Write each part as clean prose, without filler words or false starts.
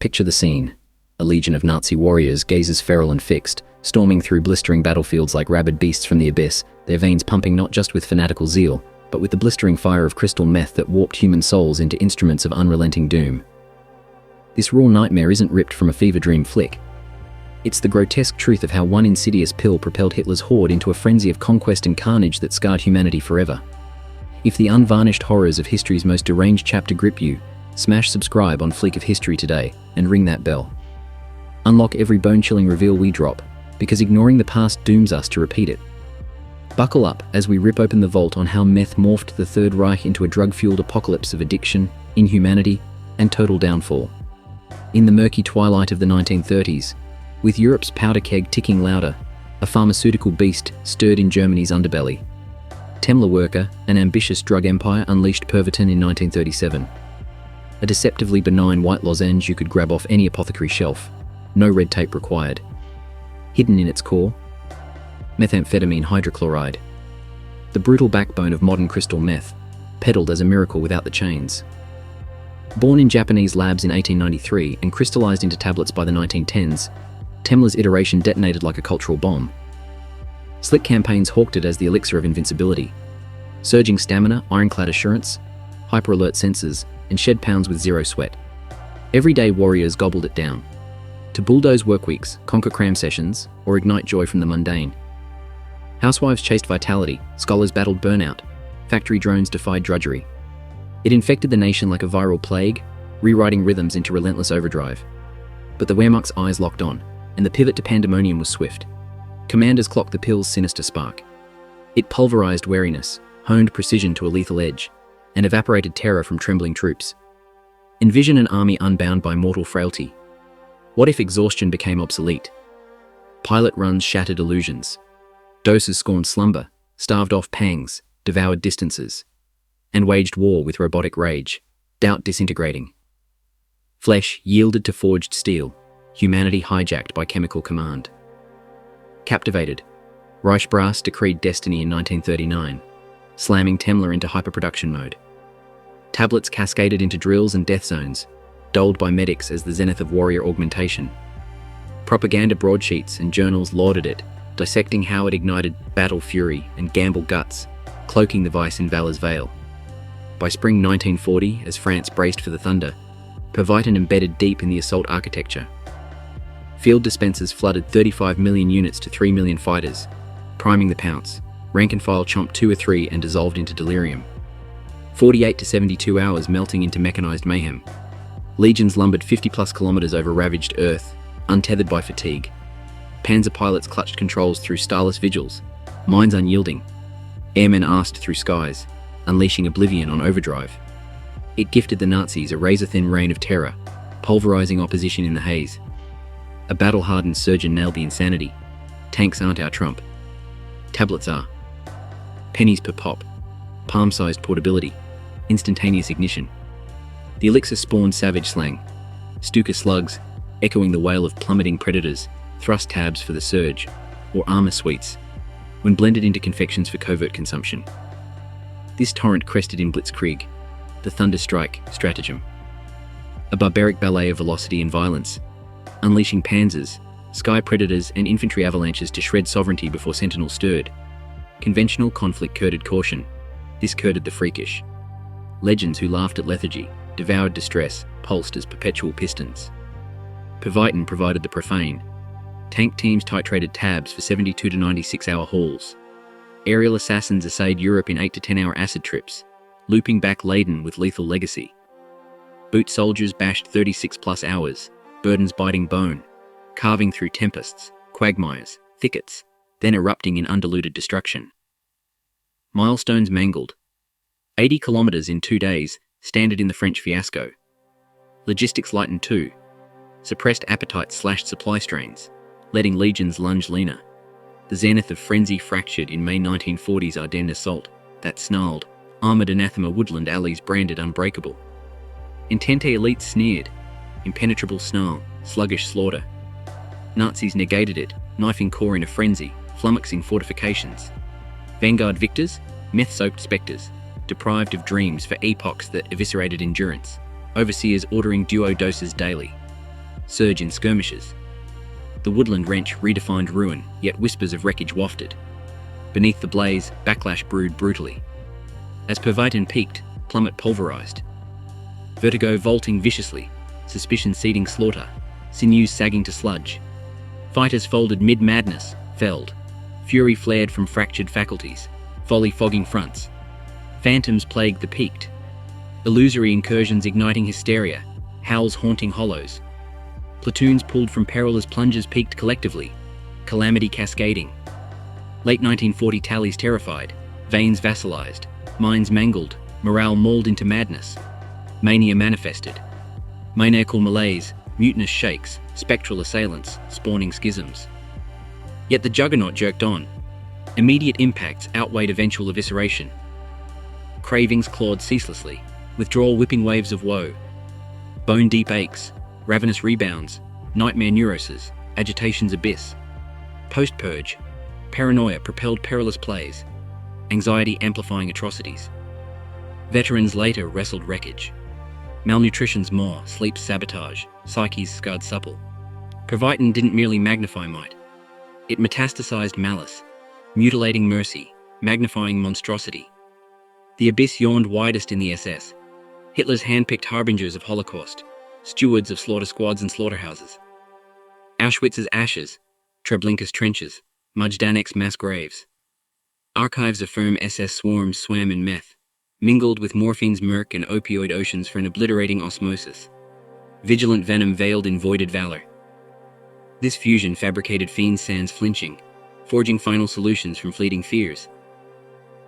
Picture the scene. A legion of Nazi warriors gazes feral and fixed, storming through blistering battlefields like rabid beasts from the abyss, their veins pumping not just with fanatical zeal, but with the blistering fire of crystal meth that warped human souls into instruments of unrelenting doom. This raw nightmare isn't ripped from a fever dream flick. It's the grotesque truth of how one insidious pill propelled Hitler's horde into a frenzy of conquest and carnage that scarred humanity forever. If the unvarnished horrors of history's most deranged chapter grip you, smash subscribe on Fleek of History today and ring that bell. Unlock every bone-chilling reveal we drop, because ignoring the past dooms us to repeat it. Buckle up as we rip open the vault on how meth morphed the Third Reich into a drug-fueled apocalypse of addiction, inhumanity, and total downfall. In the murky twilight of the 1930s, with Europe's powder keg ticking louder, a pharmaceutical beast stirred in Germany's underbelly. Temmler Werke, an ambitious drug empire, unleashed Pervitin in 1937. A deceptively benign white lozenge you could grab off any apothecary shelf. No red tape required. Hidden in its core, methamphetamine hydrochloride. The brutal backbone of modern crystal meth, peddled as a miracle without the chains. Born in Japanese labs in 1893 and crystallized into tablets by the 1910s, Temmler's iteration detonated like a cultural bomb. Slick campaigns hawked it as the elixir of invincibility. Surging stamina, ironclad assurance, hyper-alert senses, and shed pounds with zero sweat. Everyday warriors gobbled it down. To bulldoze workweeks, conquer cram sessions, or ignite joy from the mundane. Housewives chased vitality, scholars battled burnout, factory drones defied drudgery. It infected the nation like a viral plague, rewriting rhythms into relentless overdrive. But the Wehrmacht's eyes locked on, and the pivot to pandemonium was swift. Commanders clocked the pill's sinister spark. It pulverized wariness, honed precision to a lethal edge, and evaporated terror from trembling troops. Envision an army unbound by mortal frailty. What if exhaustion became obsolete? Pilot runs shattered illusions. Doses scorned slumber, starved off pangs, devoured distances, and waged war with robotic rage, doubt disintegrating. Flesh yielded to forged steel, humanity hijacked by chemical command. Captivated, Reich brass decreed destiny in 1939, slamming Temmler into hyperproduction mode. Tablets cascaded into drills and death zones, doled by medics as the zenith of warrior augmentation. Propaganda broadsheets and journals lauded it, dissecting how it ignited battle fury and gamble guts, cloaking the vice in valor's veil. By spring 1940, as France braced for the thunder, Pervitin embedded deep in the assault architecture. Field dispensers flooded 35 million units to 3 million fighters, priming the pounce. Rank and file chomped 2 or 3 and dissolved into delirium. 48 to 72 hours melting into mechanized mayhem. Legions lumbered 50+ kilometers over ravaged earth, untethered by fatigue. Panzer pilots clutched controls through starless vigils, minds unyielding. Airmen asked through skies, unleashing oblivion on overdrive. It gifted the Nazis a razor-thin reign of terror, pulverizing opposition in the haze. A battle-hardened surgeon nailed the insanity. Tanks aren't our trump. Tablets are. Pennies per pop. Palm-sized portability. Instantaneous ignition. The elixir spawned savage slang. Stuka slugs, echoing the wail of plummeting predators, thrust tabs for the surge, or armor suites, when blended into confections for covert consumption. This torrent crested in blitzkrieg, the thunder strike stratagem. A barbaric ballet of velocity and violence, unleashing panzers, sky predators and infantry avalanches to shred sovereignty before sentinels stirred. Conventional conflict curded caution. This curded the freakish. Legends who laughed at lethargy, devoured distress, pulsed as perpetual pistons. Pervitin provided the profane. Tank teams titrated tabs for 72 to 96-hour hauls. Aerial assassins essayed Europe in 8 to 10-hour acid trips, looping back laden with lethal legacy. Boot soldiers bashed 36+ hours, burdens biting bone, carving through tempests, quagmires, thickets, then erupting in undiluted destruction. Milestones mangled. 80 kilometers in 2 days, standard in the French fiasco. Logistics lightened too. Suppressed appetites slashed supply strains, letting legions lunge leaner. The zenith of frenzy fractured in May 1940's Ardennes assault, that snarled, armored anathema woodland alleys branded unbreakable. Entente elites sneered, impenetrable snarl, sluggish slaughter. Nazis negated it, knifing core in a frenzy, flummoxing fortifications. Vanguard victors, meth-soaked spectres, deprived of dreams for epochs that eviscerated endurance. Overseers ordering duo doses daily. surge in skirmishes. The woodland wrench redefined ruin, yet whispers of wreckage wafted. Beneath the blaze, backlash brewed brutally. As Pervitin peaked, plummet pulverized. Vertigo vaulting viciously, suspicion seeding slaughter, sinews sagging to sludge. Fighters folded mid-madness, felled. Fury flared from fractured faculties, folly fogging fronts. Phantoms plagued the peaked. Illusory incursions igniting hysteria, howls haunting hollows. Platoons pulled from peril as plungers peaked collectively, calamity cascading. Late 1940 tallies terrified, veins vassalized, minds mangled, morale mauled into madness. Mania manifested. Maniacal malaise, mutinous shakes, spectral assailants, spawning schisms. Yet the juggernaut jerked on. Immediate impacts outweighed eventual evisceration. Cravings clawed ceaselessly, withdrawal whipping waves of woe. Bone-deep aches, ravenous rebounds, nightmare neuroses, agitation's abyss. Post-purge, paranoia propelled perilous plays, anxiety amplifying atrocities. Veterans later wrestled wreckage. Malnutrition's maw, sleep's sabotage, psyche's scarred supple. Pervitin didn't merely magnify might. It metastasized malice, mutilating mercy, magnifying monstrosity. The abyss yawned widest in the SS. Hitler's hand-picked harbingers of Holocaust, stewards of slaughter squads and slaughterhouses. Auschwitz's ashes, Treblinka's trenches, Majdanek's mass graves. Archives affirm SS swarms swam in meth, mingled with morphine's murk and opioid oceans for an obliterating osmosis. Vigilant venom veiled in voided valor. This fusion fabricated fiends sans flinching, forging final solutions from fleeting fears.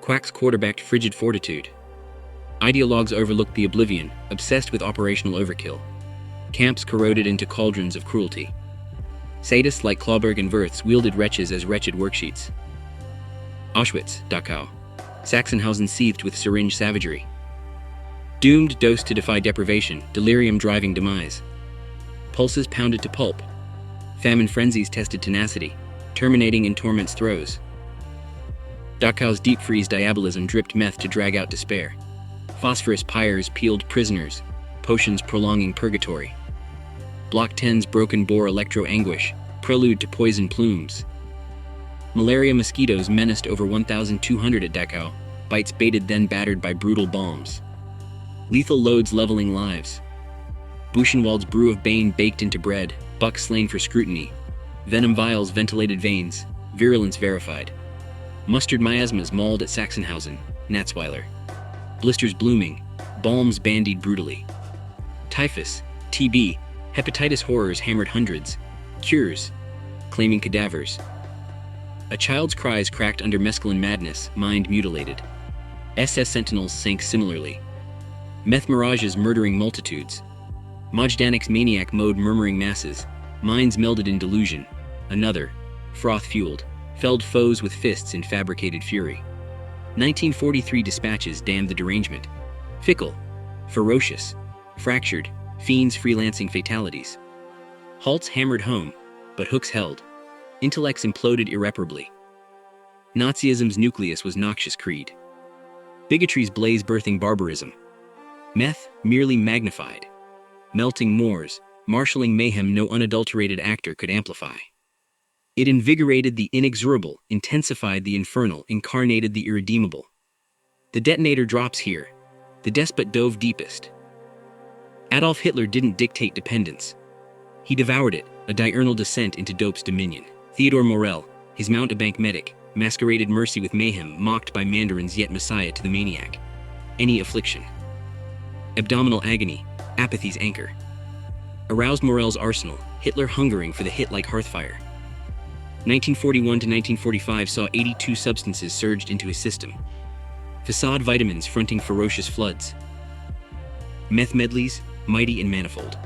Quacks quarterbacked frigid fortitude. Ideologues overlooked the oblivion, obsessed with operational overkill. Camps corroded into cauldrons of cruelty. Sadists like Clauberg and Wirths wielded wretches as wretched worksheets. Auschwitz, Dachau. Sachsenhausen seethed with syringe savagery. Doomed dose to defy deprivation, delirium driving demise. Pulses pounded to pulp. Famine frenzies tested tenacity, terminating in torment's throes. Dachau's deep-freeze diabolism dripped meth to drag out despair. Phosphorus pyres peeled prisoners, potions prolonging purgatory. Block 10's broken bore electro-anguish, prelude to poison plumes. Malaria mosquitoes menaced over 1,200 at Dachau, bites baited then battered by brutal bombs. Lethal loads leveling lives. Buchenwald's brew of bane baked into bread, buck slain for scrutiny. Venom vials ventilated veins, virulence verified. Mustard miasmas mauled at Sachsenhausen, Natzweiler. Blisters blooming, balms bandied brutally. Typhus, TB, hepatitis horrors hammered hundreds. Cures, claiming cadavers. A child's cries cracked under mescaline madness, mind mutilated. SS sentinels sank similarly. Meth mirages murdering multitudes. Majdanek's maniac mode murmuring masses, minds melded in delusion. Another, froth-fueled, felled foes with fists in fabricated fury. 1943 dispatches damned the derangement. Fickle, ferocious, fractured, fiends freelancing fatalities. Halts hammered home, but hooks held. Intellects imploded irreparably. Nazism's nucleus was noxious creed. Bigotry's blaze birthing barbarism. Meth merely magnified. Melting Moors, marshalling mayhem no unadulterated actor could amplify. It invigorated the inexorable, intensified the infernal, incarnated the irredeemable. The detonator drops here. The despot dove deepest. Adolf Hitler didn't dictate dependence. He devoured it, a diurnal descent into dope's dominion. Theodore Morel, his mountebank medic, masqueraded mercy with mayhem, mocked by mandarins yet messiah to the maniac. Any affliction. Abdominal agony, apathy's anchor. Aroused Morel's arsenal, Hitler hungering for the hit like hearthfire. 1941 to 1945 saw 82 substances surged into his system. Facade vitamins fronting ferocious floods. Meth medleys, mighty and manifold.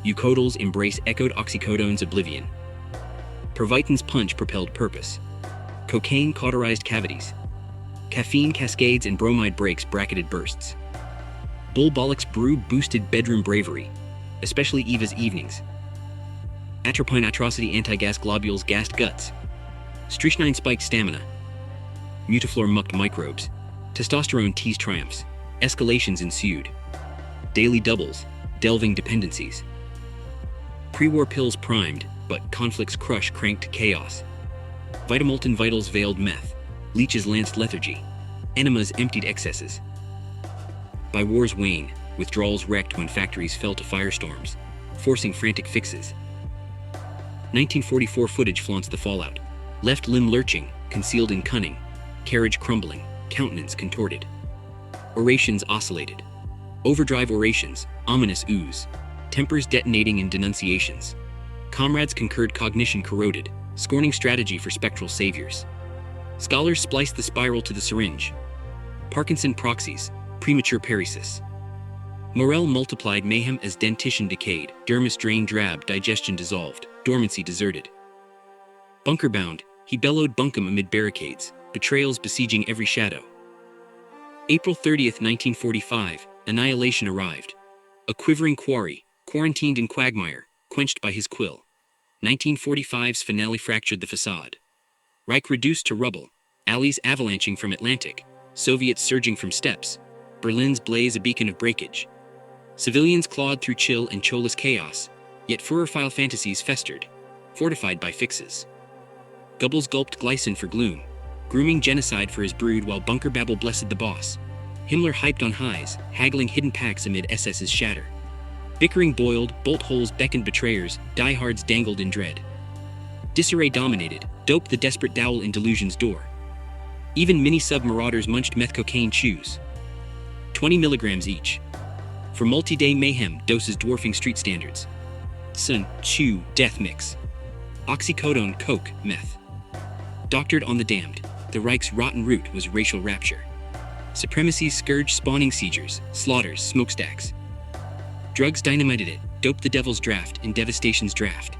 Eucodals embrace echoed oxycodone's oblivion. Pervitin's punch propelled purpose. Cocaine cauterized cavities. Caffeine cascades and bromide breaks bracketed bursts. Bull Bollock's brew boosted bedroom bravery, especially Eva's evenings. Atropine atrocity anti-gas globules gassed guts. Strychnine spiked stamina. Mutaflor mucked microbes. Testosterone teased triumphs. Escalations ensued. Daily doubles, delving dependencies. Pre-war pills primed, but conflicts crush cranked chaos. Vitamolten vitals veiled meth. Leeches lanced lethargy. Enemas emptied excesses. By war's wane, withdrawals wrecked when factories fell to firestorms, forcing frantic fixes. 1944 footage flaunts the fallout. Left limb lurching, concealed in cunning. Carriage crumbling, countenance contorted. Orations oscillated. Overdrive orations, ominous ooze. Tempers detonating in denunciations. Comrades concurred cognition corroded, scorning strategy for spectral saviors. Scholars spliced the spiral to the syringe. Parkinson proxies, premature paresis. Morel multiplied mayhem as dentition decayed, dermis drained drab, digestion dissolved, dormancy deserted. Bunker-bound, he bellowed bunkum amid barricades, betrayals besieging every shadow. April 30th, 1945, annihilation arrived. A quivering quarry, quarantined in quagmire, quenched by his quill. 1945's finale fractured the facade. Reich reduced to rubble, Allies avalanching from Atlantic, Soviets surging from steppes, Berlin's blaze a beacon of breakage. Civilians clawed through chill and choless chaos, yet Führerfile fantasies festered, fortified by fixes. Goebbels gulped glycine for gloom, grooming genocide for his brood while bunker babble blessed the boss. Himmler hyped on highs, haggling hidden packs amid SS's shatter. Bickering boiled, bolt holes beckoned betrayers, diehards dangled in dread. Disarray dominated, dope the desperate dowel in delusion's door. Even mini-sub marauders munched meth cocaine chews. 20 milligrams each. For multi-day mayhem, doses dwarfing street standards. Sun, chew, death mix. Oxycodone, coke, meth. Doctored on the damned, the Reich's rotten root was racial rapture. Supremacy's scourge spawning seizures, slaughters, smokestacks. Drugs dynamited it, doped the devil's draft in devastation's draft.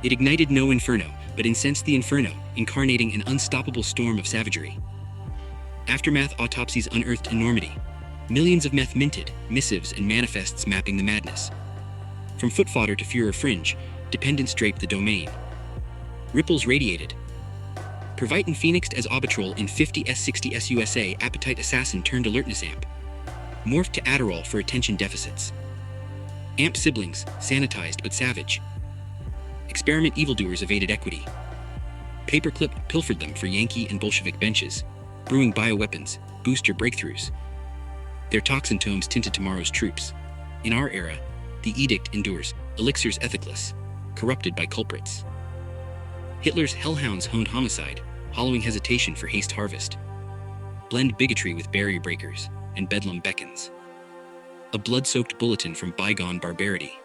It ignited no inferno, but incensed the inferno, incarnating an unstoppable storm of savagery. Aftermath autopsies unearthed enormity. Millions of meth minted, missives and manifests mapping the madness. From foot fodder to Führer fringe, dependents draped the domain. Ripples radiated. Pervitin phoenixed as Obitrol in 50 S60 SUSA appetite assassin turned alertness amp. Morphed to Adderall for attention deficits. Amp siblings, sanitized but savage. Experiment evildoers evaded equity. Paperclip pilfered them for Yankee and Bolshevik benches, brewing bioweapons, booster breakthroughs. Their toxin tomes tinted tomorrow's troops. In our era, the edict endures, elixirs ethicless, corrupted by culprits. Hitler's hellhounds honed homicide, hollowing hesitation for haste harvest. Blend bigotry with barrier breakers, and bedlam beckons. A blood-soaked bulletin from bygone barbarity.